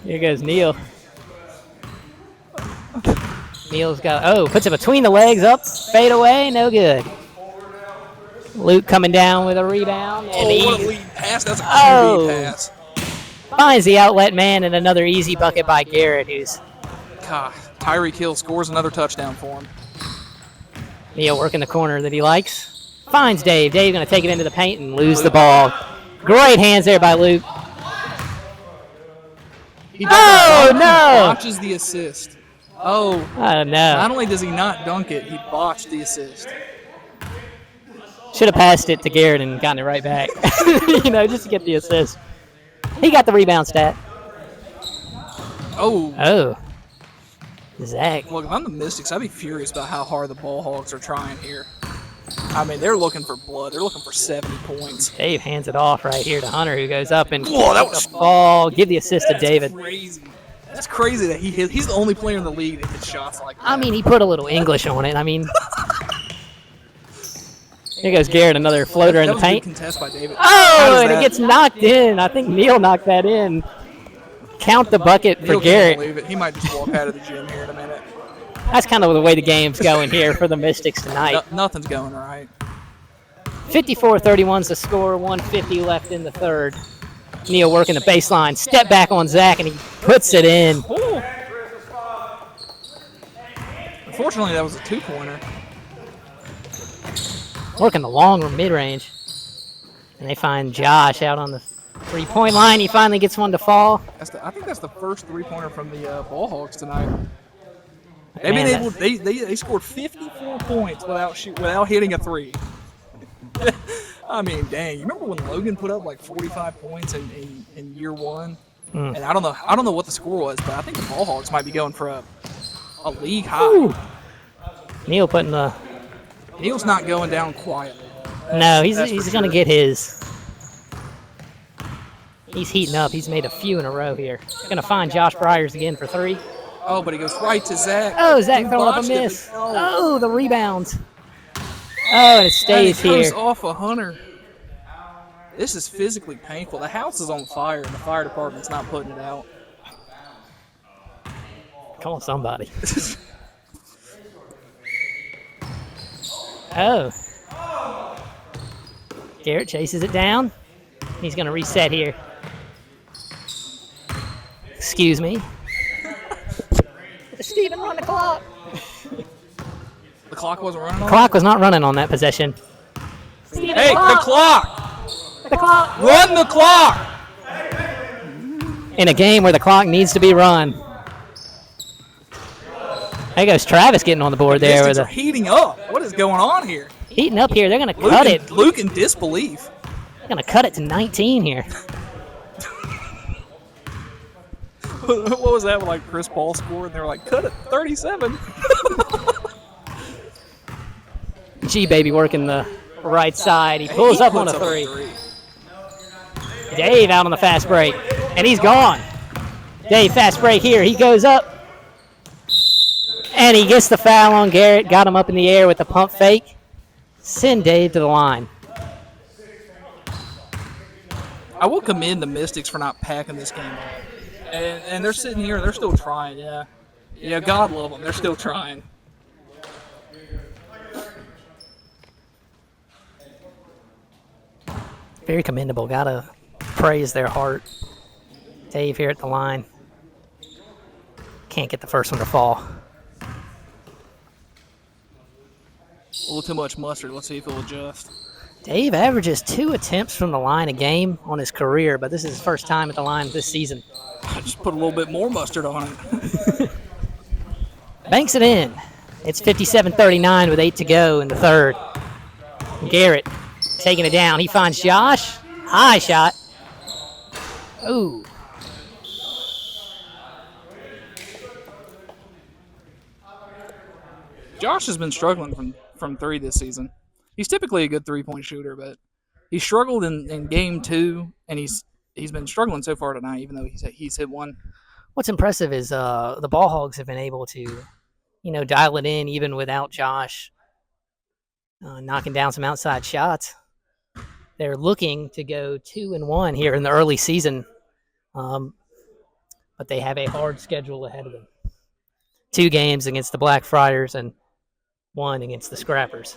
Here goes Neil. Neil's puts it between the legs, up, fade away, no good. Luke coming down with a rebound. And what a lead pass. That's a QB pass. Finds the outlet man, and another easy bucket by Garrett, God, Tyreek Hill scores another touchdown for him. Neil working the corner that he likes. Finds Dave. Dave's going to take it into the paint and lose the ball. Great hands there by Luke. No! Botches the assist. Oh, no. Not only does he not dunk it, he botched the assist. Should have passed it to Garrett and gotten it right back. Just to get the assist. He got the rebound stat. Oh. Zach. Look, if I'm the Mystics, I'd be furious about how hard the Ball Hogs are trying here. I mean, they're looking for blood. They're looking for 70 points. Dave hands it off right here to Hunter, who goes up and that was ball. Give the assist to David. Crazy. That's crazy that he's the only player in the league that hits shots like that. I mean, he put a little English on it. Here goes Garrett, another floater in the paint. That was a good contest by David. And it gets knocked in. I think Neil knocked that in. Count the bucket for Garrett. Believe it. He might just walk out of the gym here in a minute. That's kind of the way the game's going here for the Mystics tonight. Nothing's going right. 54-31's the score. 150 left in the third. Neil working the baseline. Step back on Zach, and he puts it in. Ooh. Unfortunately, that was a two-pointer. Working the long mid-range. And they find Josh out on the three-point line. He finally gets one to fall. I think that's the first three-pointer from the Ball Hogs tonight. They scored 54 points without hitting a three. I mean, dang! You remember when Logan put up like 45 points in year one? And I don't know what the score was, but I think the Ball Hogs might be going for a league high. Ooh. Neil's not going down quietly. No, he's going to get his. He's heating up. He's made a few in a row here. Going to find Josh Bryers again for three. Oh, but he goes right to Zach. Oh, Zach throwing up a miss. Oh, the rebound. Oh, and it stays here. It goes off a Hunter. This is physically painful. The house is on fire, and the fire department's not putting it out. Call somebody. Oh. Garrett chases it down. He's going to reset here. Excuse me. Steven, run the clock. The clock wasn't running on The clock was not running on that possession. Steven, hey, the clock! The clock! Run the clock! In a game where the clock needs to be run. There goes Travis getting on the board there. Mystics are heating up. What is going on here? Heating up here. They're going to cut it. Luke in disbelief. They're going to cut it to 19 here. What was that when like Chris Paul scored? And they were like, cut it, 37. G-Baby working the right side. He pulls up on a three. Dave out on the fast break. And he's gone. Dave, fast break here. He goes up. And he gets the foul on Garrett. Got him up in the air with the pump fake. Send Dave to the line. I will commend the Mystics for not packing this game up. And they're sitting here. They're still trying, yeah. Yeah, God love them. They're still trying. Very commendable. Gotta praise their heart. Dave here at the line. Can't get the first one to fall. A little too much mustard. Let's see if it'll adjust. Dave averages 2 attempts from the line a game on his career, but this is his first time at the line this season. I just put a little bit more mustard on it. Banks it in. It's 57-39 with 8 to go in the third. Garrett taking it down. He finds Josh. High shot. Ooh. Josh has been struggling from three this season. He's typically a good 3-point shooter, but he struggled in game 2, and he's been struggling so far tonight, even though he's hit one. What's impressive is the Ball Hogs have been able to, dial it in even without Josh knocking down some outside shots. They're looking to go 2-1 here in the early season, but they have a hard schedule ahead of them. 2 games against the Blackfriars and 1 against the Scrappers.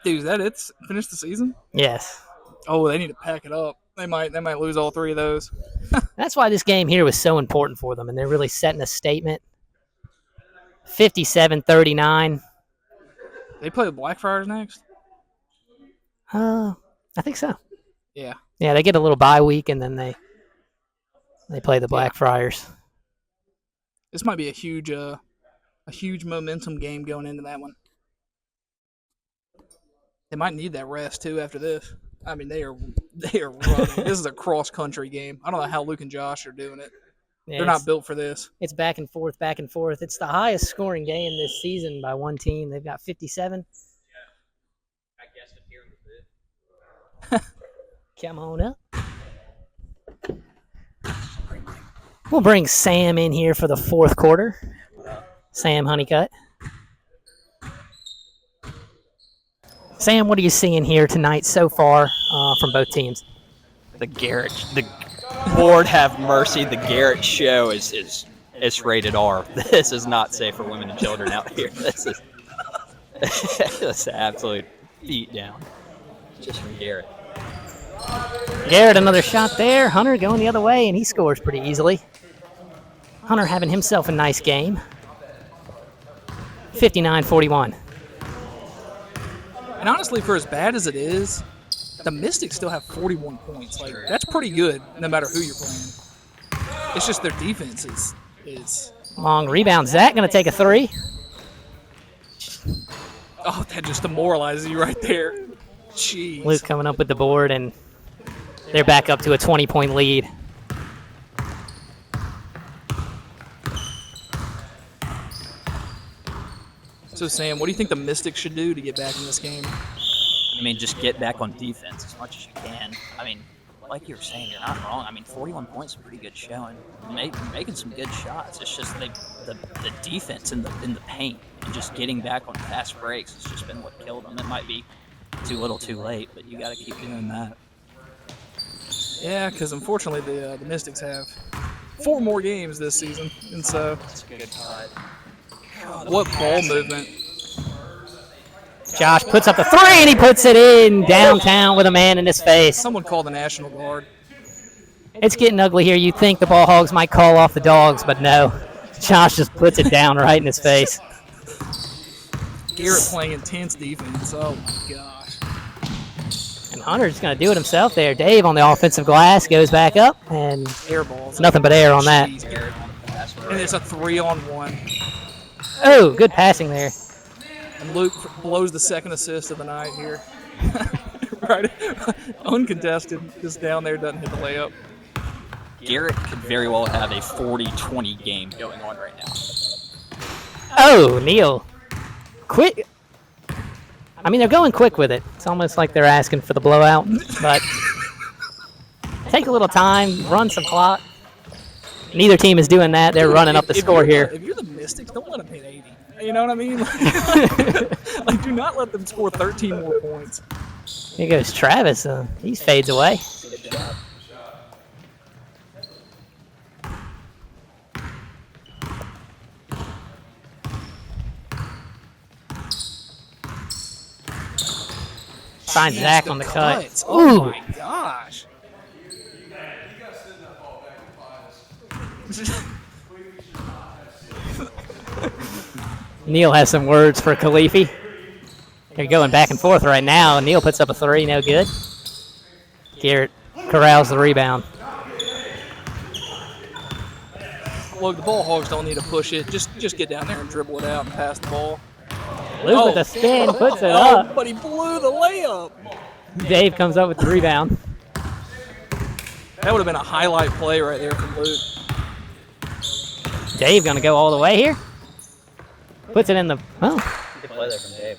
Dude, is that it? Finish the season? Yes. Oh, they need to pack it up. They might lose all 3 of those. That's why this game here was so important for them, and they're really setting a statement. 57-39. They play the Blackfriars next? I think so. Yeah. Yeah, they get a little bye week, and then they play the Blackfriars. This might be a huge momentum game going into that one. They might need that rest too after this. I mean, they are running. This is a cross country game. I don't know how Luke and Josh are doing it. Yeah, they're not built for this. It's back and forth, back and forth. It's the highest scoring game this season by one team. They've got 57. Come on up. We'll bring Sam in here for the 4th quarter. Sam Honeycutt. Sam, what are you seeing here tonight so far from both teams? The Lord have mercy, the Garrett show is rated R. This is not safe for women and children out here. This is just an absolute beat down just from Garrett. Garrett, another shot there. Hunter going the other way, and he scores pretty easily. Hunter having himself a nice game. 59-41. And honestly, for as bad as it is, the Mystics still have 41 points. Like, that's pretty good, no matter who you're playing. It's just their defense is Long rebound. Zach going to take a 3. Oh, that just demoralizes you right there. Jeez. Luke coming up with the board, and they're back up to a 20-point lead. So, Sam, what do you think the Mystics should do to get back in this game? I mean, just get back on defense as much as you can. I mean, like you were saying, you're not wrong. I mean, 41 points is a pretty good showing. Making some good shots. It's just the defense in the paint and just getting back on fast breaks has just been what killed them. It might be too little, too late, but you got to keep doing that. Yeah, because unfortunately the Mystics have 4 more games this season, and so That's a good cut. what ball movement. Josh puts up the 3, and he puts it in downtown with a man in his face. Someone called the National Guard. It's getting ugly here. You'd think the Ball Hogs might call off the dogs, but no. Josh just puts it down right in his face. Garrett playing intense defense. Oh, my gosh. And Hunter's going to do it himself there. Dave on the offensive glass goes back up, and Air balls. nothing but air on that. Jeez, Garrett. And it's a 3-on-1. Oh, good passing there. And Luke blows the second assist of the night here. Right. Uncontested. Just down there, doesn't hit the layup. Garrett could very well have a 40-20 game going on right now. Oh, Neal. Quick. I mean, they're going quick with it. It's almost like they're asking for the blowout, but take a little time, run some clock. Neither team is doing that. They're running up the score here. If you're the Mystics, don't let them hit 80. You know what I mean? Like, do not let them score 13 more points. Here goes Travis. He fades away. Finds Zach on the cut. Cuts. Oh, my gosh. Neal has some words for Khalifi. They're going back and forth right now. Neal puts up a 3, no good. Garrett corrals the rebound. Look, the Ball Hogs don't need to push it. Just get down there and dribble it out and pass the ball. Luke with a spin, puts it Oh, up. but he blew the layup. Dave comes up with the rebound. That would have been a highlight play right there from Luke. Dave gonna go all the way here. Puts it in the. Oh, Good play there from Dave.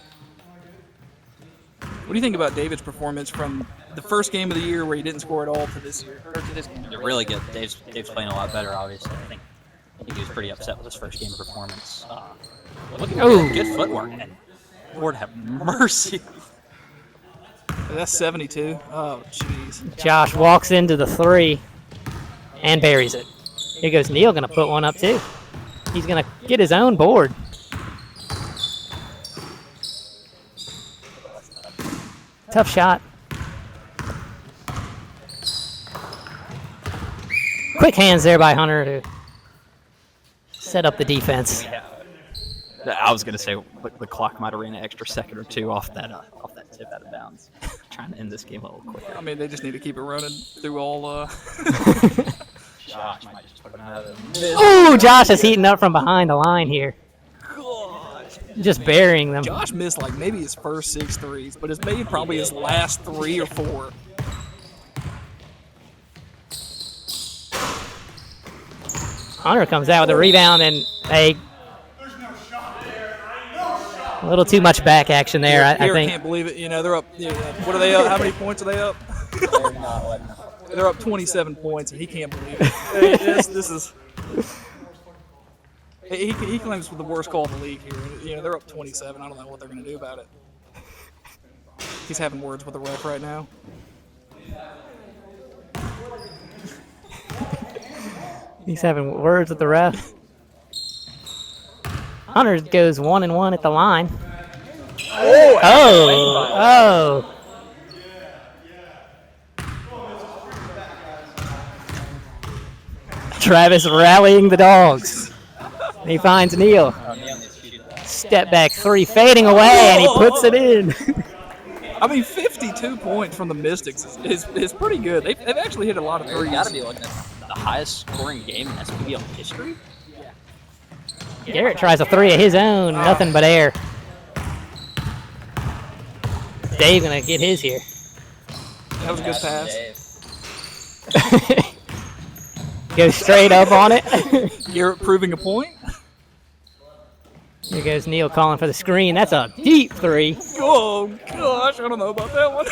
What do you think about David's performance from the first game of the year where he didn't score at all to this year? Or to this game? They're really good. Dave's playing a lot better, obviously. I think he was pretty upset with his first game performance. Look at good footwork. And Lord have mercy. That's 72. Oh, jeez. Josh walks into the 3 and buries it. Here goes Neil, gonna put one up too. He's gonna get his own board. Tough shot. Quick hands there by Hunter to set up the defense. I was gonna say the clock might have ran an extra second or two off that tip out of bounds. Trying to end this game a little quicker. I mean, they just need to keep it running through all. Josh might just put him out of the Ooh, Josh is heating up from behind the line here. Just burying them. Josh missed like maybe his first 6 threes, but has made probably his last 3 or 4. Hunter comes out with a rebound and a little too much back action there, I think. Can't believe it. You know, they're up. What are they up? How many points are they up? They're up 27 points, and he can't believe it. This is. He claims for the worst call in the league here. You know, they're up 27. I don't know what they're going to do about it. He's having words with the ref right now. He's having words with the ref. Hunter goes 1-1 at the line. Oh! Travis rallying the dogs. He finds Neil. Step back 3, fading away, and he puts it in. I mean, 52 points from the Mystics is pretty good. They've actually hit a lot of threes. You got to be looking at the highest scoring game in SPBL history. Garrett tries a 3 of his own, nothing but air. Dave gonna get his here. That was a good pass. Goes straight up on it. Garrett proving a point. Here goes Neil calling for the screen. That's a deep 3. Oh, gosh. I don't know about that one.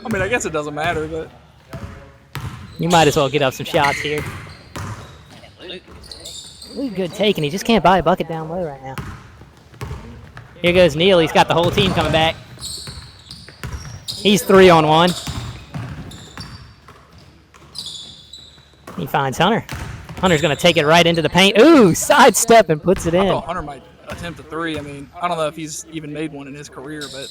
I mean, I guess it doesn't matter, but. You might as well get up some shots here. Luke, good take, and he just can't buy a bucket down low right now. Here goes Neil. He's got the whole team coming back. He's 3-on-1. He finds Hunter. Hunter's going to take it right into the paint. Ooh, sidestep and puts it in. I thought Hunter might attempt a 3. I mean, I don't know if he's even made one in his career, but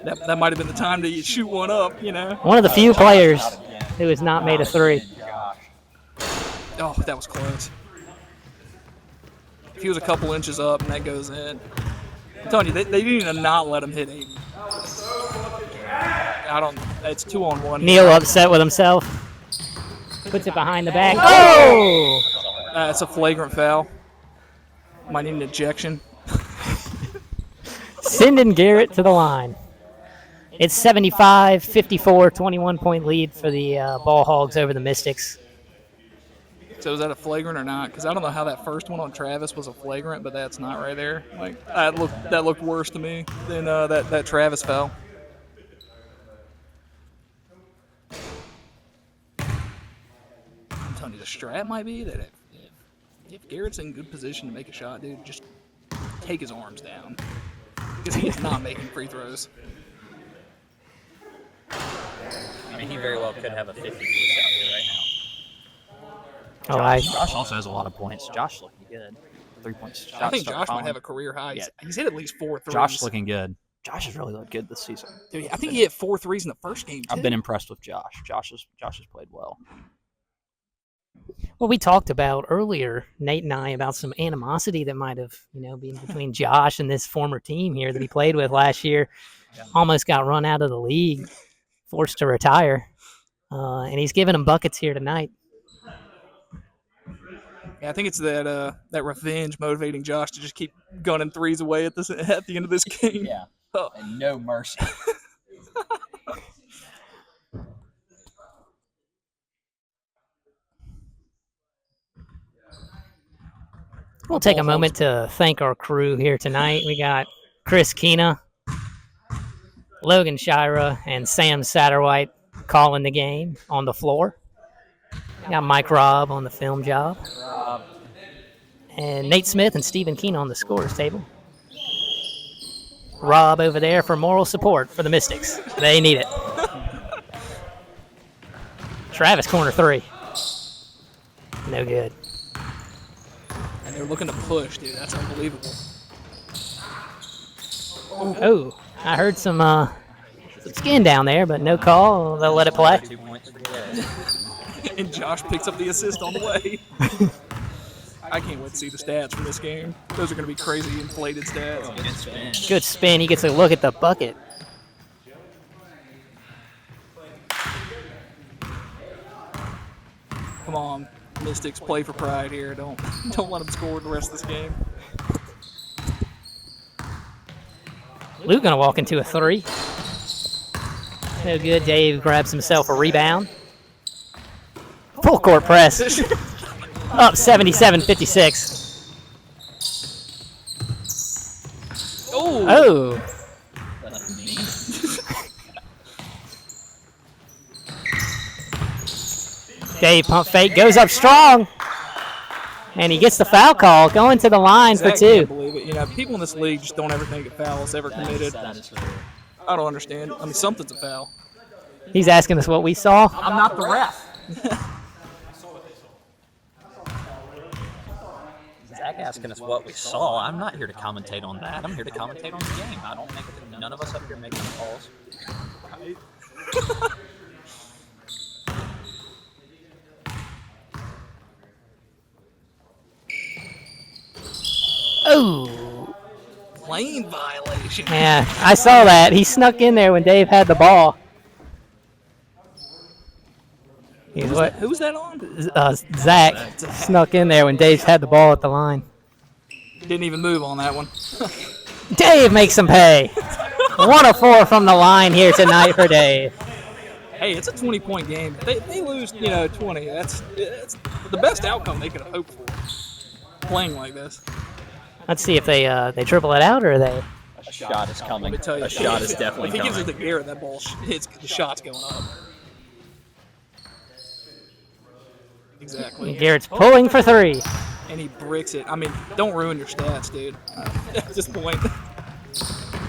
that might have been the time to shoot one up, you know. One of the few players who has not made a 3. Oh, that was close. If he was a couple inches up and that goes in. I'm telling you, they didn't even not let him hit 8. It's 2-on-1. Neil upset with himself. Puts it behind the back. Oh! It's a flagrant foul. Might need an ejection. Sending Garrett to the line. It's 75-54, 21-point lead for the Ball Hogs over the Mystics. So is that a flagrant or not? Because I don't know how that first one on Travis was a flagrant, but that's not right there. Like that looked worse to me than that Travis foul. I'm telling you, the strat might be that if Garrett's in good position to make a shot, dude, just take his arms down because he is not making free throws. I mean, he very well could have a 50 piece out here right now. Oh, Josh also has a lot of points. Josh looking good. 3 points. I think Josh might have a career high. Yeah. He's hit at least 4 threes. Josh looking good. Josh has really looked good this season. Dude, I think he hit 4 threes in the first game, too. I've been impressed with Josh. Josh has played well. Well, we talked about earlier, Nate and I, about some animosity that might have, been between Josh and this former team here that he played with last year. Yeah. Almost got run out of the league, forced to retire. And he's giving him buckets here tonight. Yeah, I think it's that revenge motivating Josh to just keep gunning threes away at the end of this game. Yeah, and no mercy. We'll take a moment to thank our crew here tonight. We got Chris Keena, Logan Shira, and Sam Satterwhite calling the game on the floor. We got Mike Robb on the film job. And Nate Smith and Stephen Keena on the scores table. Rob over there for moral support for the Mystics. They need it. Travis, corner 3. No good. And they're looking to push, dude. That's unbelievable. Oh, I heard some skin down there, but no call. They'll let it play. 2 points for Garrett. And Josh picks up the assist on the way. I can't wait to see the stats from this game. Those are going to be crazy inflated stats. Good spin. Good spin. He gets a look at the bucket. Come on, Mystics, play for pride here. Don't let them score the rest of this game. Luke going to walk into a 3. No good. Dave grabs himself a rebound. Full court press. Up 77-56. Oh. Dave pump fake, goes up strong. And he gets the foul call, going to the line for 2. I can't believe it. You know, people in this league just don't ever think a foul is ever committed. That is I don't understand. I mean, something's a foul. He's asking us what we saw. I'm not the ref. Zach asking us what we saw. I'm not here to commentate on that. I'm here to commentate on the game. I don't make it. None of us up here making the calls. Oh. Lane violation. Yeah, I saw that. He snuck in there when Dave had the ball. Who's that on? Zach snuck in there when Dave had the ball at the line. Didn't even move on that one. Dave makes him pay. 1 of 4 from the line here tonight for Dave. Hey, it's a 20-point game. They lose, 20. That's the best outcome they could have hoped for. Playing like this. Let's see if they triple it out or they. A shot is coming. Let me tell you, A shot is definitely if he gives it coming. to Garrett, that ball hits. The shot's going up. Exactly. Garrett's pulling for 3. And he bricks it. I mean, don't ruin your stats, dude. At this point.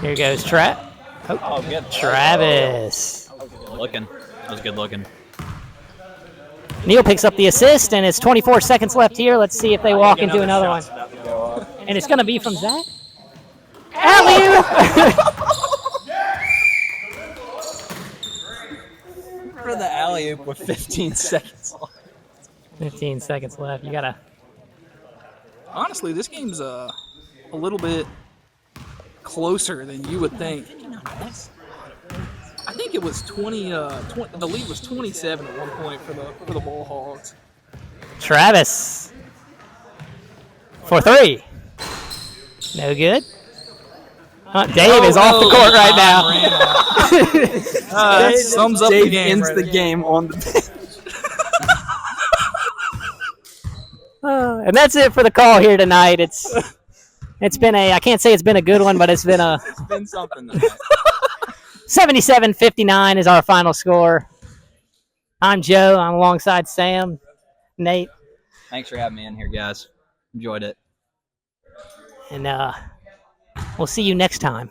Here goes Oh, good. Travis. Good looking. That was good looking. Neil picks up the assist, and it's 24 seconds left here. Let's see if they walk into another one. And it's going to be from Zach. Alley-oop! For the alley-oop with 15 seconds left. 15 seconds left. You got to. Honestly, this game's a little bit closer than you would think. I think it was 20. The lead was 27 at one point for the Bull Hogs. Travis for 3. No good. Dave is off the court right now. That sums up Dave the game. ends Right the there. game on the bench. And that's it for the call here tonight. It's been I can't say it's been a good one, but it's been a It's been something tonight. 77-59 is our final score. I'm Joe. I'm alongside Sam, Nate, Thanks for having me in here, guys. Enjoyed it. and we'll see you next time.